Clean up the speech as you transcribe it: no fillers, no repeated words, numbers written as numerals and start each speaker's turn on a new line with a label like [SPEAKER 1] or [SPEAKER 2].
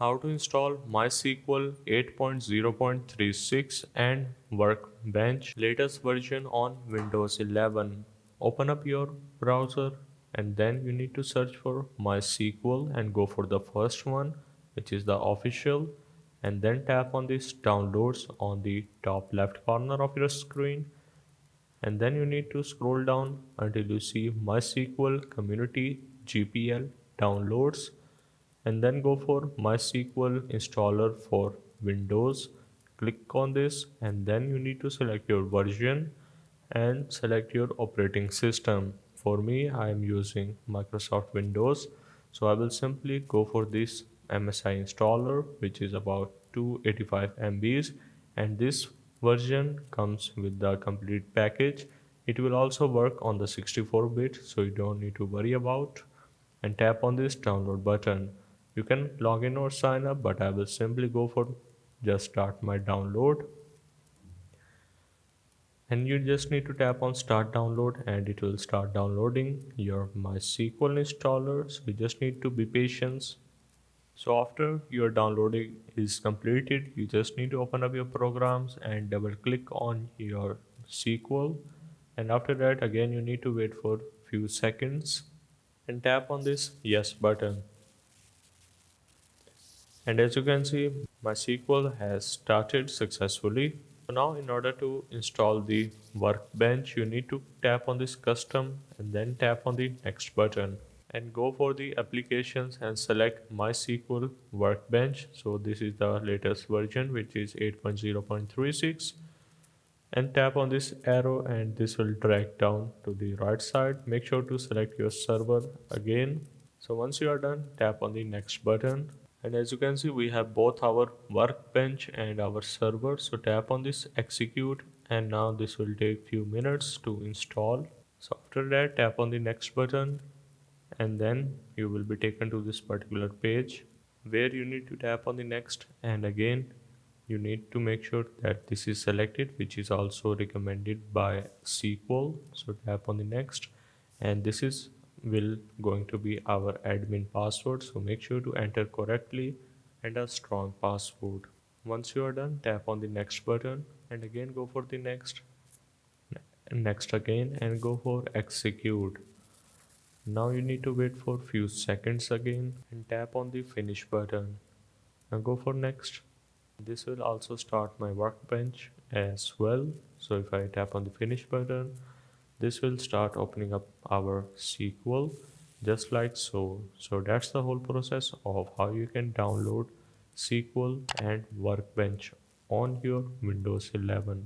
[SPEAKER 1] How to install MySQL 8.0.36 and Workbench latest version on Windows 11. Open up your browser and then you need to search for MySQL and go for the first one, which is the official, and then tap on this downloads on the top left corner of your screen, and then you need to scroll down until you see MySQL Community GPL downloads, and then go for MySQL installer for Windows. Click on this and then you need to select your version and select your operating system. For me, I am using Microsoft Windows, so I will simply go for this MSI installer, which is about 285 MBs, and this version comes with the complete package. It will also work on the 64-bit, so you don't need to worry about. And tap on this download button. You can log in or sign up, but I will simply go for just start my download, and you just need to tap on start download and it will start downloading your MySQL installer. So you just need to be patient. So after your downloading is completed, you just need to open up your programs and double click on your SQL, and after that again you need to wait for few seconds and tap on this yes button. And as you can see, my SQL has started successfully. So now in order to install the Workbench, you need to tap on this custom and then tap on the next button and go for the applications and select MySQL Workbench. So this is the latest version, which is 8.0.36, and tap on this arrow and this will drag down to the right side. Make sure to select your server again. So once you are done, tap on the next button, and as you can see we have both our workbench and our server. So tap on this execute, and now this will take few minutes to install. So after that, tap on the next button and then you will be taken to this particular page where you need to tap on the next, and again you need to make sure that this is selected, which is also recommended by SQL. So tap on the next, and this is will going to be our admin password, so make sure to enter correctly and a strong password. Once you are done, tap on the next button and again go for the next again and go for execute. Now you need to wait for few seconds again and tap on the finish button and go for next. This will also start my workbench as well. So if I tap on the finish button, this will start opening up our SQL just like so. So that's the whole process of how you can download SQL and Workbench on your Windows 11.